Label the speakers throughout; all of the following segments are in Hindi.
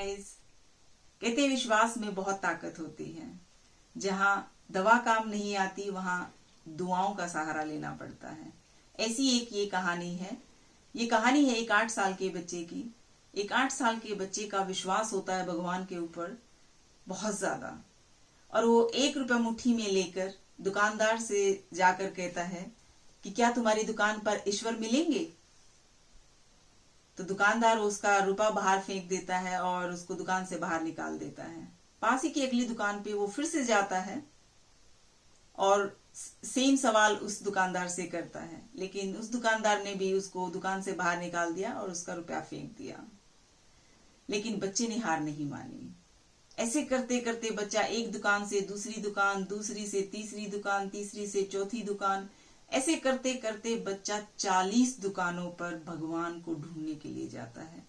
Speaker 1: गाइस। कहते विश्वास में बहुत ताकत होती है। जहां दवा काम नहीं आती वहां दुआओं का सहारा लेना पड़ता है। ऐसी एक ये कहानी है। ये कहानी है एक 8 साल के बच्चे की। एक 8 साल के बच्चे का विश्वास होता है भगवान के ऊपर बहुत ज्यादा, और वो 1 रुपया मुट्ठी में लेकर दुकानदार से जाकर कहता है कि क्या तुम्हारी दुकान पर ईश्वर मिलेंगे। तो दुकानदार उसका रुपया बाहर फेंक देता है और उसको दुकान से बाहर निकाल देता है। पास ही की अगली दुकान पे वो फिर से जाता है और सेम सवाल उस दुकानदार से करता है, लेकिन उस दुकानदार ने भी उसको दुकान से बाहर निकाल दिया और उसका रुपया फेंक दिया। लेकिन बच्चे ने हार नहीं मानी। ऐसे करते करते बच्चा एक दुकान से दूसरी दुकान, दूसरी से तीसरी दुकान, तीसरी से चौथी दुकान, ऐसे करते करते बच्चा 40 दुकानों पर भगवान को ढूंढने के लिए जाता है।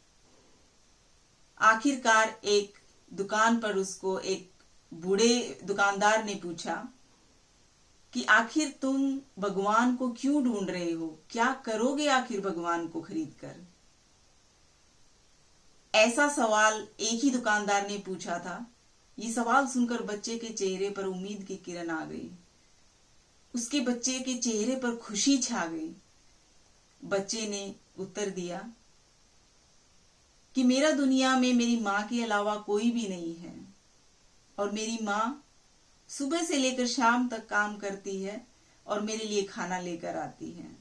Speaker 1: आखिरकार एक दुकान पर उसको एक बूढ़े दुकानदार ने पूछा कि आखिर तुम भगवान को क्यों ढूंढ रहे हो, क्या करोगे आखिर भगवान को खरीद कर। ऐसा सवाल एक ही दुकानदार ने पूछा था। ये सवाल सुनकर बच्चे के चेहरे पर उम्मीद की किरण आ गई। उसके बच्चे के चेहरे पर खुशी छा गई। बच्चे ने उत्तर दिया कि मेरा दुनिया में मेरी माँ के अलावा कोई भी नहीं है, और मेरी माँ सुबह से लेकर शाम तक काम करती है और मेरे लिए खाना लेकर आती है।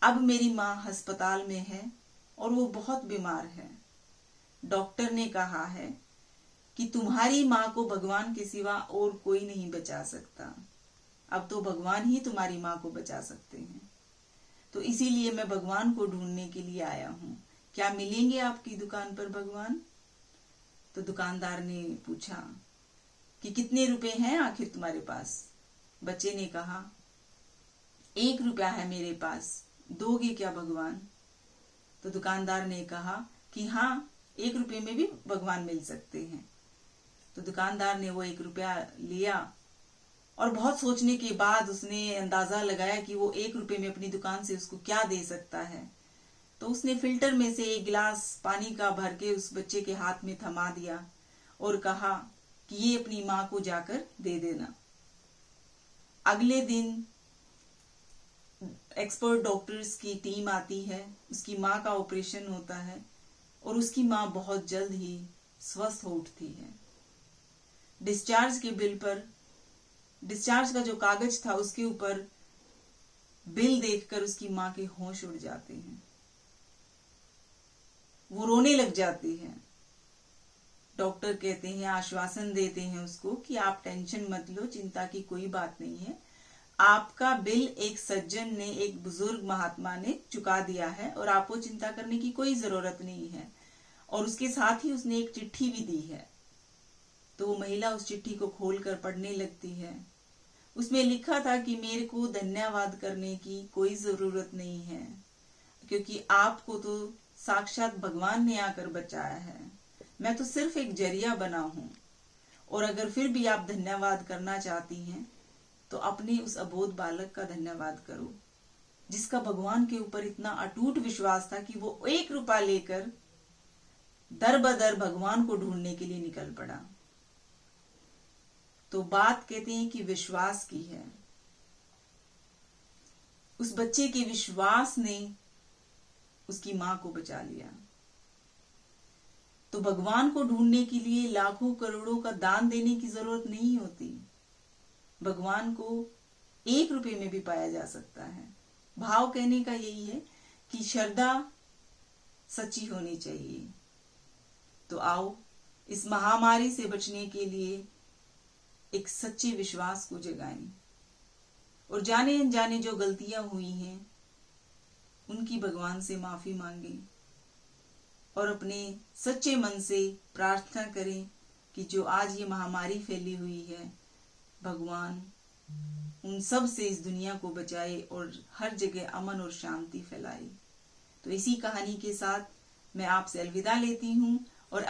Speaker 1: अब मेरी माँ अस्पताल में है और वो बहुत बीमार है। डॉक्टर ने कहा है कि तुम्हारी माँ को भगवान के सिवा और कोई नहीं बचा सकता। अब तो भगवान ही तुम्हारी माँ को बचा सकते हैं। तो इसीलिए मैं भगवान को ढूंढने के लिए आया हूँ। क्या मिलेंगे आपकी दुकान पर भगवान। तो दुकानदार ने पूछा कि कितने रुपए हैं आखिर तुम्हारे पास। बच्चे ने कहा 1 रुपया है मेरे पास, दोगे क्या भगवान। तो दुकानदार ने कहा कि हाँ, 1 रुपये में भी भगवान मिल सकते हैं। तो दुकानदार ने वो 1 रुपया लिया और बहुत सोचने के बाद उसने अंदाजा लगाया कि वो 1 रुपये में अपनी दुकान से उसको क्या दे सकता है। तो उसने फिल्टर में से 1 गिलास पानी का भर के उस बच्चे के हाथ में थमा दिया और कहा कि ये अपनी माँ को जाकर दे देना। अगले दिन एक्सपर्ट डॉक्टर्स की टीम आती है, उसकी माँ का ऑपरेशन होता है और उसकी माँ बहुत जल्द ही स्वस्थ हो उठती है। डिस्चार्ज के बिल पर, डिस्चार्ज का जो कागज था उसके ऊपर बिल देखकर उसकी माँ के होश उड़ जाते हैं। वो रोने लग जाती है। डॉक्टर कहते हैं, आश्वासन देते हैं उसको कि आप टेंशन मत लो, चिंता की कोई बात नहीं है। आपका बिल एक सज्जन ने, एक बुजुर्ग महात्मा ने चुका दिया है और आपको चिंता करने की कोई जरूरत नहीं है। और उसके साथ ही उसने एक चिट्ठी भी दी है। तो वो महिला उस चिट्ठी को खोलकर पढ़ने लगती है। उसमें लिखा था कि मेरे को धन्यवाद करने की कोई जरूरत नहीं है, क्योंकि आपको तो साक्षात भगवान ने आकर बचाया है। मैं तो सिर्फ एक जरिया बना हूं। और अगर फिर भी आप धन्यवाद करना चाहती हैं तो अपने उस अबोध बालक का धन्यवाद करो, जिसका भगवान के ऊपर इतना अटूट विश्वास था कि वो 1 रुपया लेकर दर बदर भगवान को ढूंढने के लिए निकल पड़ा। तो बात कहते हैं कि विश्वास की है। उस बच्चे के विश्वास ने उसकी मां को बचा लिया। तो भगवान को ढूंढने के लिए लाखों करोड़ों का दान देने की जरूरत नहीं होती। भगवान को 1 रुपये में भी पाया जा सकता है। भाव कहने का यही है कि श्रद्धा सच्ची होनी चाहिए। तो आओ, इस महामारी से बचने के लिए एक सच्चे विश्वास को जगाएं और जाने अनजाने जो गलतियां हुई हैं उनकी भगवान से माफी मांगें और अपने सच्चे मन से प्रार्थना करें कि जो आज ये महामारी फैली हुई है, भगवान उन सब से इस दुनिया को बचाए और हर जगह अमन और शांति फैलाए। तो इसी कहानी के साथ मैं आपसे अलविदा लेती हूँ और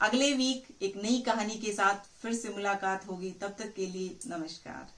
Speaker 1: अगले वीक एक नई कहानी के साथ फिर से मुलाकात होगी। तब तक के लिए नमस्कार।